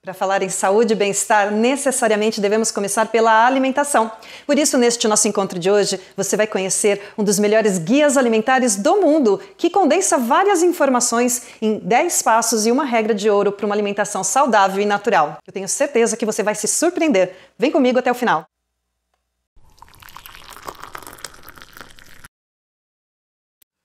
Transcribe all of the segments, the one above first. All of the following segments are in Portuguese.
Para falar em saúde e bem-estar, necessariamente devemos começar pela alimentação. Por isso, neste nosso encontro de hoje, você vai conhecer um dos melhores guias alimentares do mundo, que condensa várias informações em 10 passos e uma regra de ouro para uma alimentação saudável e natural. Eu tenho certeza que você vai se surpreender. Vem comigo até o final.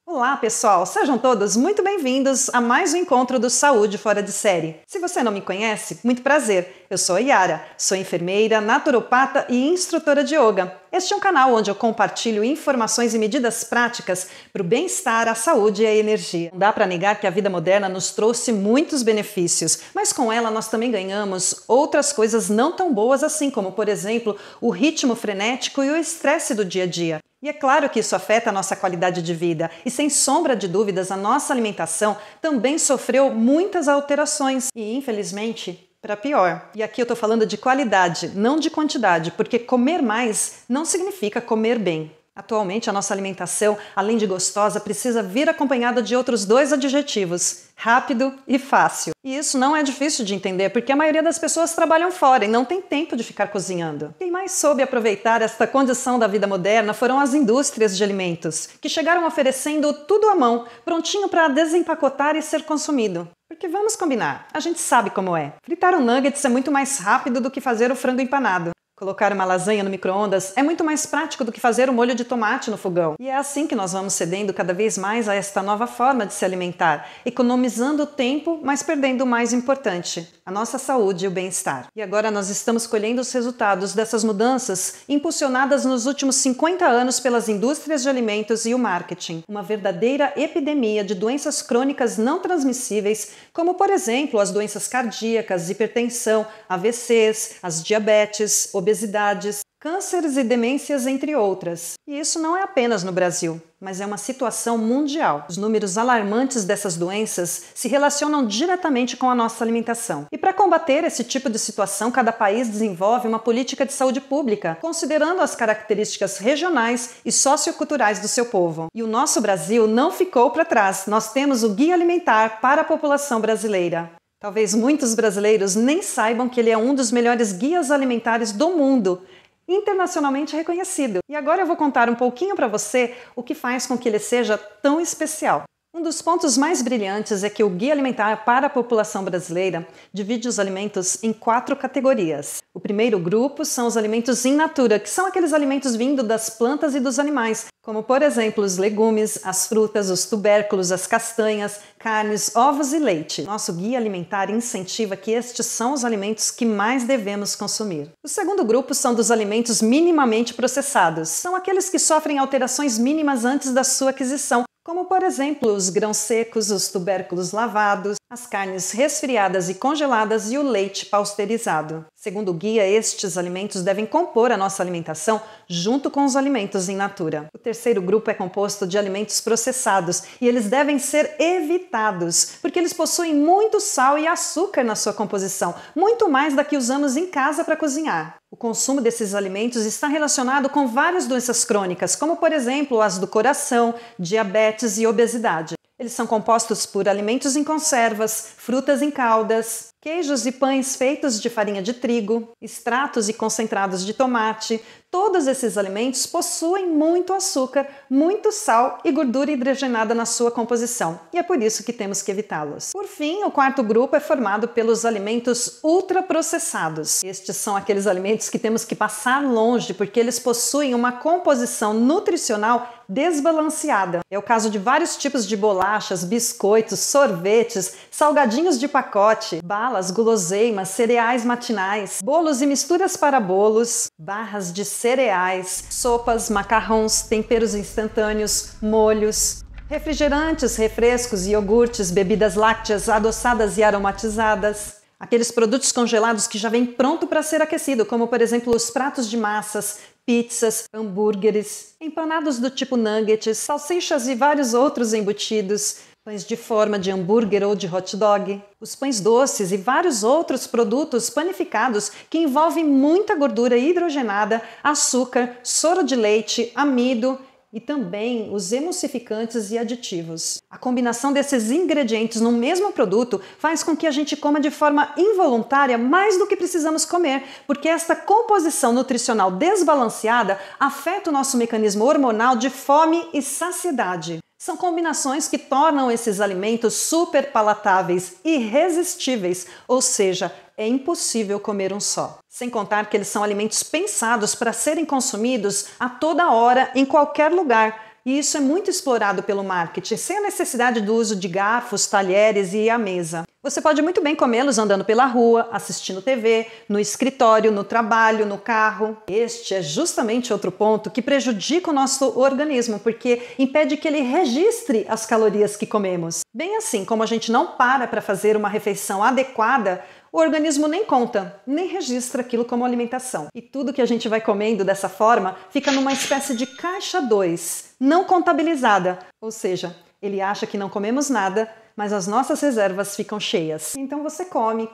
Olá, pessoal! Sejam todos muito bem-vindos a mais um encontro do Saúde Fora de Série. Se você não me conhece, muito prazer! Eu sou a Yara, sou enfermeira, naturopata e instrutora de yoga. Este é um canal onde eu compartilho informações e medidas práticas para o bem-estar, a saúde e a energia. Não dá para negar que a vida moderna nos trouxe muitos benefícios, mas com ela nós também ganhamos outras coisas não tão boas assim, como, por exemplo, o ritmo frenético e o estresse do dia a dia. E é claro que isso afeta a nossa qualidade de vida e, sem sombra de dúvidas, a nossa alimentação também sofreu muitas alterações e, infelizmente, para pior. E aqui eu estou falando de qualidade, não de quantidade, porque comer mais não significa comer bem. Atualmente, a nossa alimentação, além de gostosa, precisa vir acompanhada de outros dois adjetivos: rápido e fácil. E isso não é difícil de entender, porque a maioria das pessoas trabalham fora e não tem tempo de ficar cozinhando. Quem mais soube aproveitar esta condição da vida moderna foram as indústrias de alimentos, que chegaram oferecendo tudo à mão, prontinho para desempacotar e ser consumido. Porque vamos combinar, a gente sabe como é. Fritar um nuggets é muito mais rápido do que fazer o frango empanado. Colocar uma lasanha no micro-ondas é muito mais prático do que fazer um molho de tomate no fogão. E é assim que nós vamos cedendo cada vez mais a esta nova forma de se alimentar, economizando tempo, mas perdendo o mais importante, a nossa saúde e o bem-estar. E agora nós estamos colhendo os resultados dessas mudanças impulsionadas nos últimos 50 anos pelas indústrias de alimentos e o marketing. Uma verdadeira epidemia de doenças crônicas não transmissíveis, como por exemplo as doenças cardíacas, hipertensão, AVCs, as diabetes, obesidades, cânceres e demências, entre outras. E isso não é apenas no Brasil, mas é uma situação mundial. Os números alarmantes dessas doenças se relacionam diretamente com a nossa alimentação. E para combater esse tipo de situação, cada país desenvolve uma política de saúde pública, considerando as características regionais e socioculturais do seu povo. E o nosso Brasil não ficou para trás. Nós temos o Guia Alimentar para a População Brasileira. Talvez muitos brasileiros nem saibam que ele é um dos melhores guias alimentares do mundo, internacionalmente reconhecido. E agora eu vou contar um pouquinho para você o que faz com que ele seja tão especial. Um dos pontos mais brilhantes é que o Guia Alimentar para a População Brasileira divide os alimentos em 4 categorias. O primeiro grupo são os alimentos in natura, que são aqueles alimentos vindo das plantas e dos animais, como por exemplo os legumes, as frutas, os tubérculos, as castanhas, carnes, ovos e leite. Nosso Guia Alimentar incentiva que estes são os alimentos que mais devemos consumir. O segundo grupo são dos alimentos minimamente processados. São aqueles que sofrem alterações mínimas antes da sua aquisição, como por exemplo os grãos secos, os tubérculos lavados, as carnes resfriadas e congeladas e o leite pasteurizado. Segundo o guia, estes alimentos devem compor a nossa alimentação junto com os alimentos in natura. O terceiro grupo é composto de alimentos processados e eles devem ser evitados, porque eles possuem muito sal e açúcar na sua composição, muito mais da que usamos em casa para cozinhar. O consumo desses alimentos está relacionado com várias doenças crônicas, como por exemplo as do coração, diabetes e obesidade. Eles são compostos por alimentos em conservas, frutas em caldas, queijos e pães feitos de farinha de trigo, extratos e concentrados de tomate. Todos esses alimentos possuem muito açúcar, muito sal e gordura hidrogenada na sua composição, e é por isso que temos que evitá-los. Por fim, o quarto grupo é formado pelos alimentos ultraprocessados. Estes são aqueles alimentos que temos que passar longe, porque eles possuem uma composição nutricional desbalanceada. É o caso de vários tipos de bolachas, biscoitos, sorvetes, salgadinhos de pacote, balas, guloseimas, cereais matinais, bolos e misturas para bolos, barras de cereais, sopas, macarrões, temperos instantâneos, molhos, refrigerantes, refrescos, iogurtes, bebidas lácteas adoçadas e aromatizadas. Aqueles produtos congelados que já vêm pronto para ser aquecido, como por exemplo os pratos de massas, pizzas, hambúrgueres, empanados do tipo nuggets, salsichas e vários outros embutidos, pães de forma de hambúrguer ou de hot dog, os pães doces e vários outros produtos panificados que envolvem muita gordura hidrogenada, açúcar, soro de leite, amido e também os emulsificantes e aditivos. A combinação desses ingredientes no mesmo produto faz com que a gente coma de forma involuntária mais do que precisamos comer, porque esta composição nutricional desbalanceada afeta o nosso mecanismo hormonal de fome e saciedade. São combinações que tornam esses alimentos super palatáveis e irresistíveis, ou seja, é impossível comer um só. Sem contar que eles são alimentos pensados para serem consumidos a toda hora, em qualquer lugar. E isso é muito explorado pelo marketing, sem a necessidade do uso de garfos, talheres e à mesa. Você pode muito bem comê-los andando pela rua, assistindo TV, no escritório, no trabalho, no carro. Este é justamente outro ponto que prejudica o nosso organismo, porque impede que ele registre as calorias que comemos. Bem assim como a gente não para fazer uma refeição adequada, o organismo nem conta, nem registra aquilo como alimentação. E tudo que a gente vai comendo dessa forma fica numa espécie de caixa 2, não contabilizada. Ou seja, ele acha que não comemos nada, mas as nossas reservas ficam cheias. Então você come,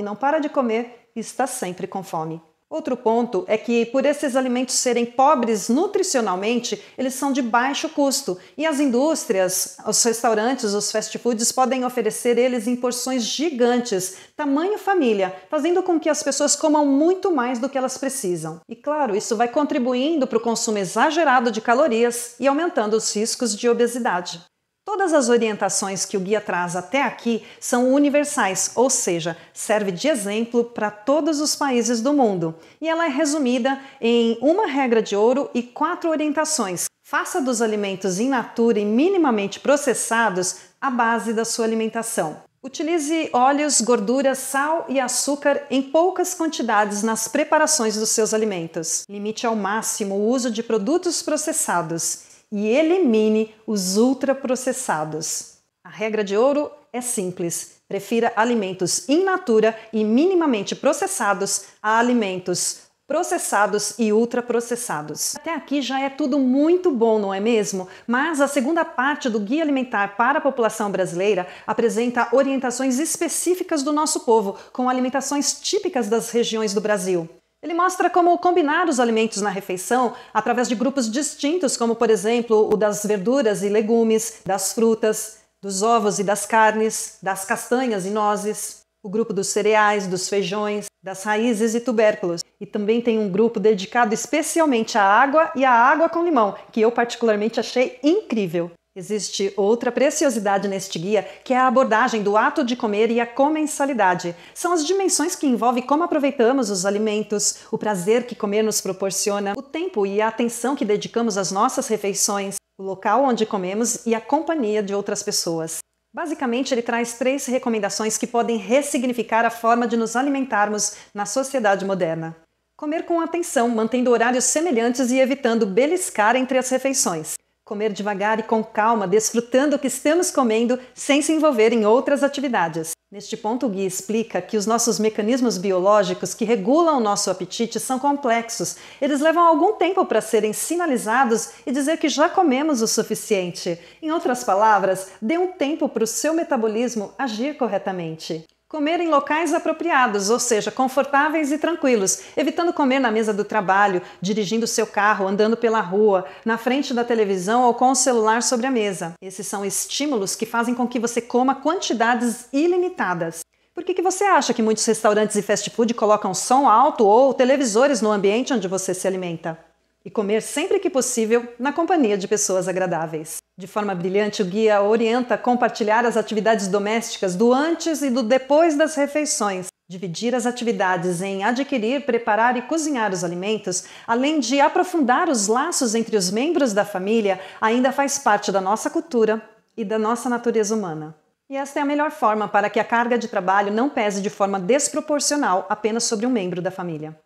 não para de comer e está sempre com fome. Outro ponto é que, por esses alimentos serem pobres nutricionalmente, eles são de baixo custo e as indústrias, os restaurantes, os fast foods podem oferecer eles em porções gigantes, tamanho família, fazendo com que as pessoas comam muito mais do que elas precisam. E claro, isso vai contribuindo para o consumo exagerado de calorias e aumentando os riscos de obesidade. Todas as orientações que o guia traz até aqui são universais, ou seja, serve de exemplo para todos os países do mundo. E ela é resumida em uma regra de ouro e 4 orientações. Faça dos alimentos in natura e minimamente processados a base da sua alimentação. Utilize óleos, gorduras, sal e açúcar em poucas quantidades nas preparações dos seus alimentos. Limite ao máximo o uso de produtos processados e elimine os ultraprocessados. A regra de ouro é simples. Prefira alimentos in natura e minimamente processados a alimentos processados e ultraprocessados. Até aqui já é tudo muito bom, não é mesmo? Mas a segunda parte do Guia Alimentar para a População Brasileira apresenta orientações específicas do nosso povo, com alimentações típicas das regiões do Brasil. Ele mostra como combinar os alimentos na refeição através de grupos distintos, como por exemplo o das verduras e legumes, das frutas, dos ovos e das carnes, das castanhas e nozes, o grupo dos cereais, dos feijões, das raízes e tubérculos. E também tem um grupo dedicado especialmente à água e à água com limão, que eu particularmente achei incrível. Existe outra preciosidade neste guia, que é a abordagem do ato de comer e a comensalidade. São as dimensões que envolvem como aproveitamos os alimentos, o prazer que comer nos proporciona, o tempo e a atenção que dedicamos às nossas refeições, o local onde comemos e a companhia de outras pessoas. Basicamente, ele traz 3 recomendações que podem ressignificar a forma de nos alimentarmos na sociedade moderna. Comer com atenção, mantendo horários semelhantes e evitando beliscar entre as refeições. Comer devagar e com calma, desfrutando o que estamos comendo sem se envolver em outras atividades. Neste ponto, o guia explica que os nossos mecanismos biológicos que regulam o nosso apetite são complexos. Eles levam algum tempo para serem sinalizados e dizer que já comemos o suficiente. Em outras palavras, dê um tempo para o seu metabolismo agir corretamente. Comer em locais apropriados, ou seja, confortáveis e tranquilos, evitando comer na mesa do trabalho, dirigindo seu carro, andando pela rua, na frente da televisão ou com o celular sobre a mesa. Esses são estímulos que fazem com que você coma quantidades ilimitadas. Por que você acha que muitos restaurantes e fast food colocam som alto ou televisores no ambiente onde você se alimenta? E comer sempre que possível na companhia de pessoas agradáveis. De forma brilhante, o guia orienta a compartilhar as atividades domésticas do antes e do depois das refeições. Dividir as atividades em adquirir, preparar e cozinhar os alimentos, além de aprofundar os laços entre os membros da família, ainda faz parte da nossa cultura e da nossa natureza humana. E esta é a melhor forma para que a carga de trabalho não pese de forma desproporcional apenas sobre um membro da família.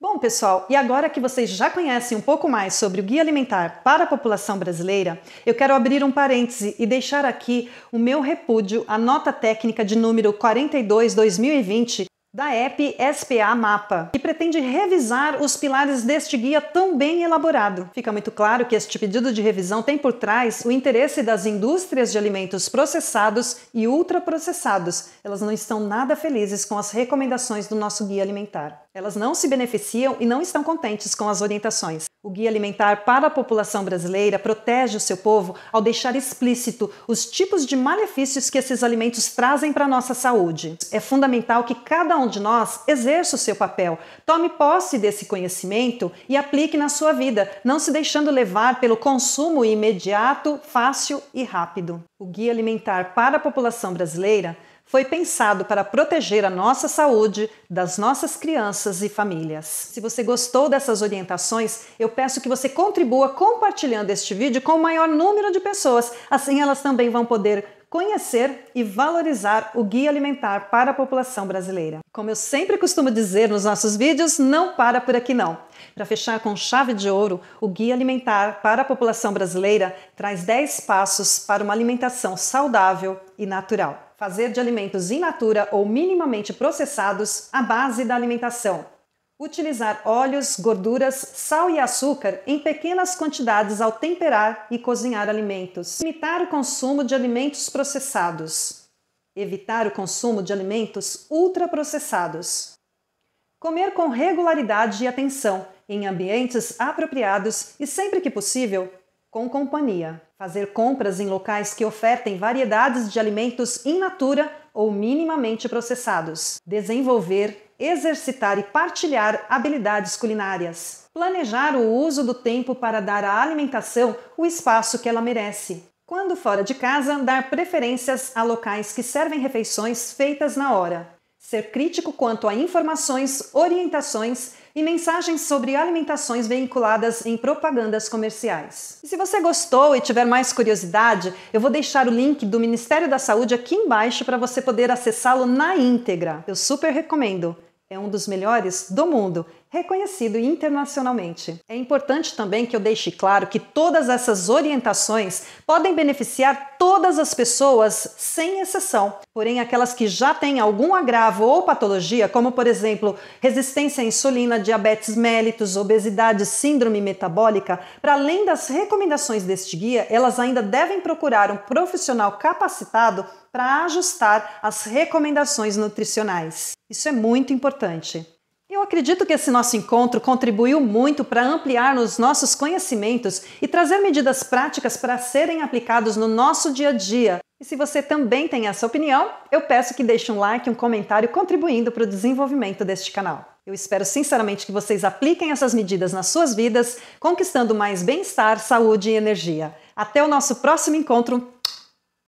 Bom, pessoal, e agora que vocês já conhecem um pouco mais sobre o Guia Alimentar para a População Brasileira, eu quero abrir um parêntese e deixar aqui o meu repúdio à nota técnica de número 42/2020 da app SPA Mapa, que pretende revisar os pilares deste guia tão bem elaborado. Fica muito claro que este pedido de revisão tem por trás o interesse das indústrias de alimentos processados e ultraprocessados. Elas não estão nada felizes com as recomendações do nosso guia alimentar. Elas não se beneficiam e não estão contentes com as orientações. O Guia Alimentar para a População Brasileira protege o seu povo ao deixar explícito os tipos de malefícios que esses alimentos trazem para a nossa saúde. É fundamental que cada um de nós exerça o seu papel, tome posse desse conhecimento e aplique na sua vida, não se deixando levar pelo consumo imediato, fácil e rápido. O Guia Alimentar para a População Brasileira foi pensado para proteger a nossa saúde, das nossas crianças e famílias. Se você gostou dessas orientações, eu peço que você contribua compartilhando este vídeo com o maior número de pessoas, assim elas também vão poder conhecer e valorizar o Guia Alimentar para a População Brasileira. Como eu sempre costumo dizer nos nossos vídeos, não para por aqui não. Para fechar com chave de ouro, o Guia Alimentar para a População Brasileira traz 10 passos para uma alimentação saudável e natural. Fazer de alimentos in natura ou minimamente processados a base da alimentação. Utilizar óleos, gorduras, sal e açúcar em pequenas quantidades ao temperar e cozinhar alimentos. Limitar o consumo de alimentos processados. Evitar o consumo de alimentos ultraprocessados. Comer com regularidade e atenção, em ambientes apropriados e, sempre que possível, com companhia. Fazer compras em locais que ofertem variedades de alimentos in natura ou minimamente processados. Desenvolver, exercitar e partilhar habilidades culinárias. Planejar o uso do tempo para dar à alimentação o espaço que ela merece. Quando fora de casa, dar preferências a locais que servem refeições feitas na hora. Ser crítico quanto a informações, orientações e mensagens sobre alimentações veiculadas em propagandas comerciais. E se você gostou e tiver mais curiosidade, eu vou deixar o link do Ministério da Saúde aqui embaixo para você poder acessá-lo na íntegra. Eu super recomendo. É um dos melhores do mundo, reconhecido internacionalmente. É importante também que eu deixe claro que todas essas orientações podem beneficiar todas as pessoas, sem exceção. Porém, aquelas que já têm algum agravo ou patologia, como por exemplo, resistência à insulina, diabetes mellitus, obesidade, síndrome metabólica, para além das recomendações deste guia, elas ainda devem procurar um profissional capacitado para ajustar as recomendações nutricionais. Isso é muito importante. Eu acredito que esse nosso encontro contribuiu muito para ampliar os nossos conhecimentos e trazer medidas práticas para serem aplicados no nosso dia a dia. E se você também tem essa opinião, eu peço que deixe um like e um comentário contribuindo para o desenvolvimento deste canal. Eu espero sinceramente que vocês apliquem essas medidas nas suas vidas, conquistando mais bem-estar, saúde e energia. Até o nosso próximo encontro.